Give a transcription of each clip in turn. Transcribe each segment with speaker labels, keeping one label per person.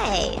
Speaker 1: Nice.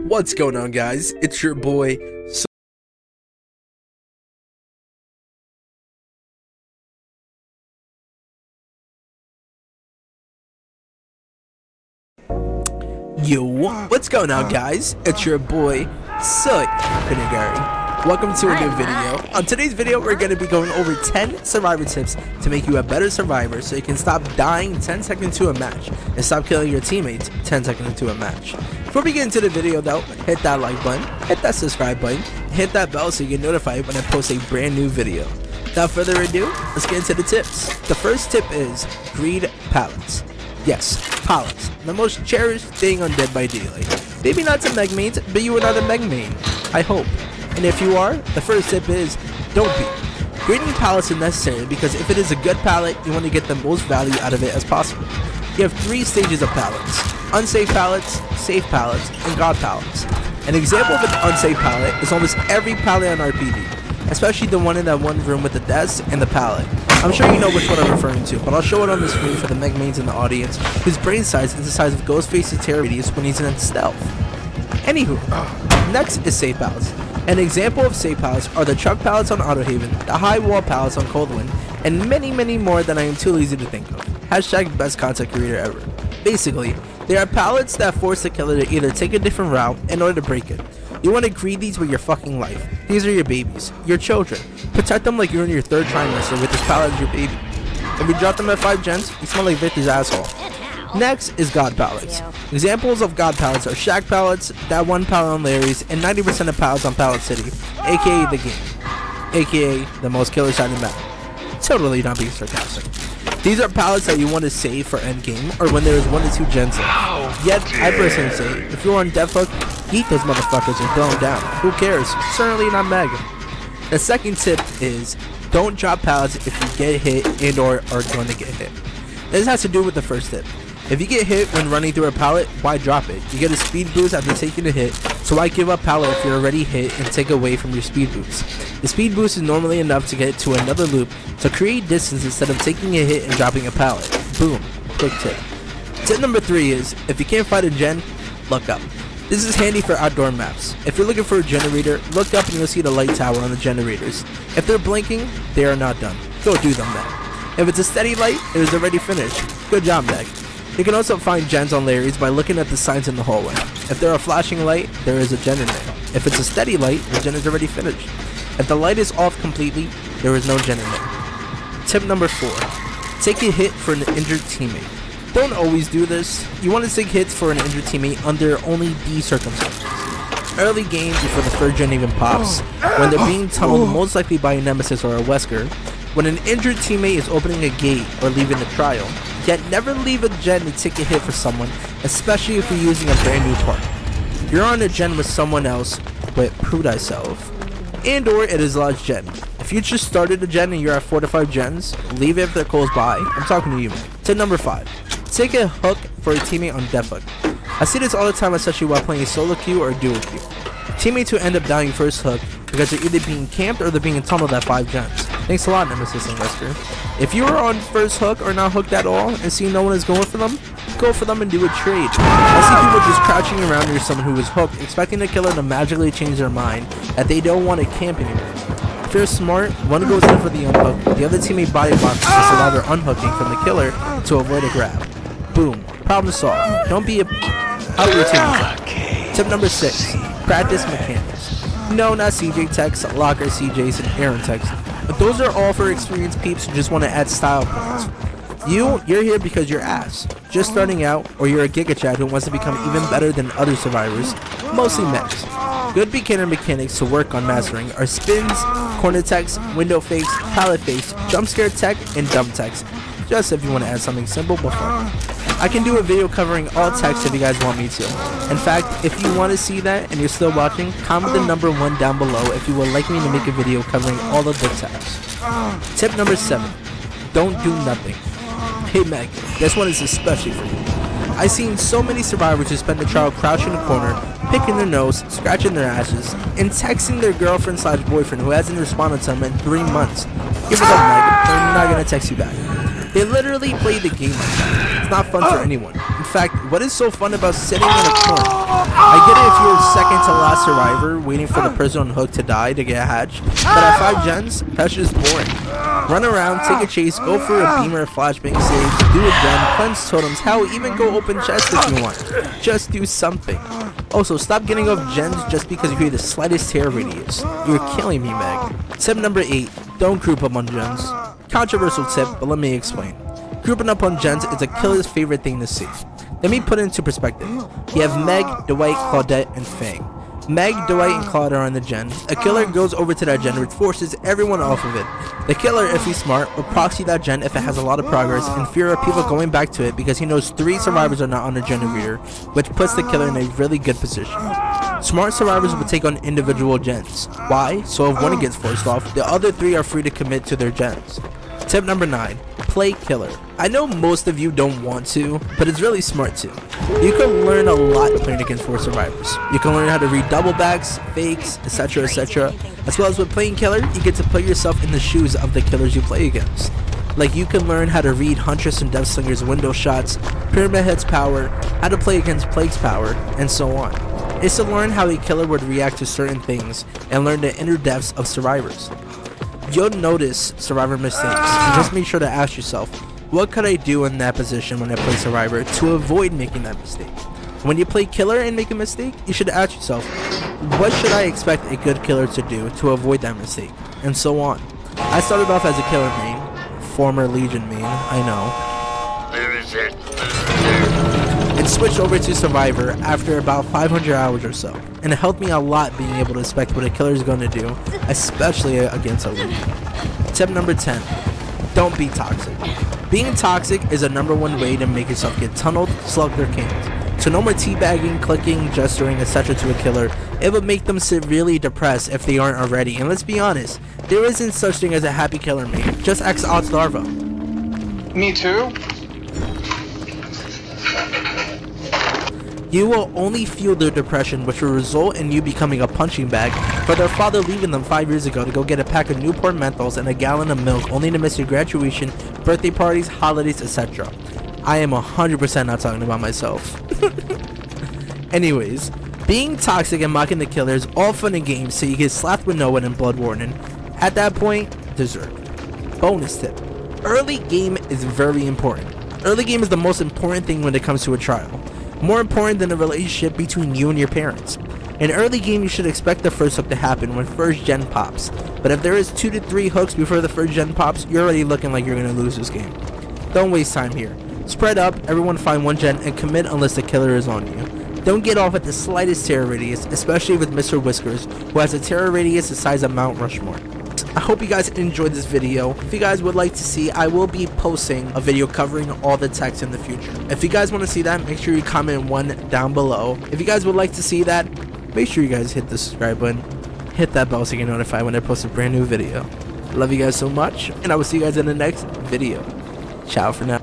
Speaker 2: What's going on, guys? It's your boy what's going on, guys? It's your boy Soot Kunigari. Welcome to a new video. On today's video, we're going to be going over 10 survivor tips to make you a better survivor so you can stop dying 10 seconds into a match and stop killing your teammates 10 seconds into a match. Before we get into the video though, hit that like button, hit that subscribe button, and hit that bell so you get notified when I post a brand new video. Without further ado, let's get into the tips. The first tip is greed pallets. Yes, pallets, the most cherished thing on Dead by Daylight. Maybe not to Meg mains, but you are not a Meg main, I hope. And if you are, the first tip is, don't be. Greeding pallets is necessary because if it is a good pallet, you want to get the most value out of it as possible. You have 3 stages of pallets: unsafe pallets, safe pallets, and god pallets. An example of an unsafe pallet is almost every pallet on RPD, especially the one in that one room with the desk and the pallet. I'm sure you know which one I'm referring to, but I'll show it on the screen for the Meg mains in the audience, whose brain size is the size of Ghostface's terror radius when he's in stealth. Anywho, next is safe pallets. An example of safe pallets are the truck pallets on Autohaven, the high wall pallets on Coldwind, and many more that I am too lazy to think of. Hashtag best content creator ever. Basically, they are pallets that force the killer to either take a different route in order to break it. You want to greed these with your fucking life. These are your babies, your children. Protect them like you're in your 3rd trimester with this pallet as your baby. If you drop them at 5 gens, you smell like Victor's asshole. Next is god pallets. Examples of god pallets are shack pallets, that one pallet on Larry's, and 90% of pallets on Pallet City, aka the game, aka the most killer sided map. Totally not being sarcastic. These are pallets that you want to save for endgame or when there is 1 to 2 gens left. Yet, I personally say, if you're on Deathhook, eat those motherfuckers and throw them down. Who cares? Certainly not Meg. The second tip is, don't drop pallets if you get hit and or are going to get hit. This has to do with the first tip. If you get hit when running through a pallet, why drop it? You get a speed boost after taking a hit, so why give up pallet if you're already hit and take away from your speed boost? The speed boost is normally enough to get to another loop, so create distance instead of taking a hit and dropping a pallet. Boom. Quick tip. Tip number 3 is, if you can't find a gen, look up. This is handy for outdoor maps. If you're looking for a generator, look up and you'll see the light tower on the generators. If they're blinking, they are not done. Go do them then. If it's a steady light, it is already finished. Good job, Meg. You can also find gens on Larry's by looking at the signs in the hallway. If they're a flashing light, there is a gen in there. If it's a steady light, the gen is already finished. If the light is off completely, there is no gen in there. Tip number 4. Take a hit for an injured teammate. Don't always do this. You want to take hits for an injured teammate under only these circumstances. Early game before the 3rd gen even pops, when they're being tunneled most likely by a Nemesis or a Wesker, when an injured teammate is opening a gate or leaving a trial. Yet never leave a gen to take a hit for someone, especially if you're using a brand new part. You're on a gen with someone else, but prove thyself. And or it is a large gen. If you just started a gen and you're at 4 to 5 gens, leave it if they're close by. I'm talking to you, man. Tip number 5. Take a hook for a teammate on def hook. I see this all the time, especially while playing solo queue or duo queue. Teammates who end up dying first hook because they're either being camped or they're being tunneled at 5 gens. Thanks a lot, Nemesis Investor. If you are on first hook or not hooked at all and see no one is going for them, go for them and do a trade. I see people just crouching around near someone who is hooked, expecting the killer to magically change their mind that they don't want to camp anymore. If you're smart, one goes in for the unhook, the other teammate body boxes the survivor unhooking from the killer to avoid a grab. Boom. Problem solved. Don't be out your team. Tip number 6. Practice mechanics. No, not CJ techs, Locker CJs, and Aaron techs. But those are all for experienced peeps who just want to add style points. You're here because you're ass, just starting out, or you're a Giga Chad who wants to become even better than other survivors, mostly mechs. Good beginner mechanics to work on mastering are spins, corner techs, window fakes, pallet fakes, jump scare tech, and dump techs. Just if you want to add something simple but fun. I can do a video covering all techs if you guys want me to. In fact, if you want to see that and you're still watching, comment the number 1 down below if you would like me to make a video covering all of the techs. Tip number 7. Don't do nothing. Hey Meg, this one is especially for you. I've seen so many survivors who spend the trial crouching in the corner, picking their nose, scratching their asses, and texting their girlfriend/boyfriend who hasn't responded to them in 3 months. Give it up, Meg, they're not gonna text you back. They literally play the game like that. It's not fun for anyone. In fact, what is so fun about sitting in a corner? I get it if you're second to last survivor waiting for the person on hook to die to get hatched, but at 5 gens, that's just boring. Run around, take a chase, go for a beamer, flashbang save, do a gen, cleanse totems, hell, even go open chests if you want. Just do something. Also, stop getting off gens just because you hear the slightest tear radius. You're killing me, Meg. Tip number 8. Don't group up on gens. Controversial tip, but let me explain. Grouping up on gens is a killer's favorite thing to see. Let me put it into perspective. You have Meg, Dwight, Claudette, and Fang. Meg, Dwight, and Claude are on the gen. A killer goes over to that gen which forces everyone off of it. The killer, if he's smart, will proxy that gen if it has a lot of progress in fear of people going back to it because he knows 3 survivors are not on the generator, which puts the killer in a really good position. Smart survivors will take on individual gens. Why? So if one gets forced off, the other 3 are free to commit to their gens. Tip number 9. Play killer. I know most of you don't want to, but it's really smart to. You can learn a lot playing against 4 survivors. You can learn how to read double backs, fakes, etc, etc. As well as with playing killer, you get to put yourself in the shoes of the killers you play against. Like you can learn how to read Huntress and Deathslinger's window shots, Pyramid Head's power, how to play against Plague's power, and so on. It's to learn how a killer would react to certain things and learn the inner depths of survivors. You'll notice survivor mistakes, and just make sure to ask yourself, what could I do in that position when I play survivor to avoid making that mistake? When you play killer and make a mistake, you should ask yourself, what should I expect a good killer to do to avoid that mistake? And so on. I started off as a killer main, former Legion main, I know. And switched over to survivor after about 500 hours or so. And it helped me a lot being able to expect what a killer is going to do, especially against a Legion. Tip number 10. Don't be toxic. Being toxic is a #1 way to make yourself get tunneled, slugged, or canned. So no more teabagging, clicking, gesturing, etc. to a killer. It would make them severely depressed if they aren't already. And let's be honest, there isn't such thing as a happy killer main. Just X odds Larva.
Speaker 1: Me too.
Speaker 2: You will only feel their depression, which will result in you becoming a punching bag for their father leaving them 5 years ago to go get a pack of Newport Menthols and a gallon of milk only to miss your graduation, birthday parties, holidays, etc. I am 100% not talking about myself. Anyways, being toxic and mocking the killer is all fun and games so you get slapped with no one in Blood Warning. At that point, deserved. Bonus tip. Early game is very important. Early game is the most important thing when it comes to a trial. More important than the relationship between you and your parents. In early game, you should expect the first hook to happen when first gen pops. But if there is 2 to 3 hooks before the first gen pops, you're already looking like you're going to lose this game. Don't waste time here. Spread up, everyone find 1 gen, and commit unless the killer is on you. Don't get off at the slightest terror radius, especially with Mr. Whiskers, who has a terror radius the size of Mount Rushmore. I hope you guys enjoyed this video. If you guys would like to see, I will be posting a video covering all the techs in the future. If you guys want to see that, make sure you comment 1 down below. If you guys would like to see that, make sure you guys hit the subscribe button, hit that bell so you get notified when I post a brand new video. Love you guys so much, and I will see you guys in the next video. Ciao for now.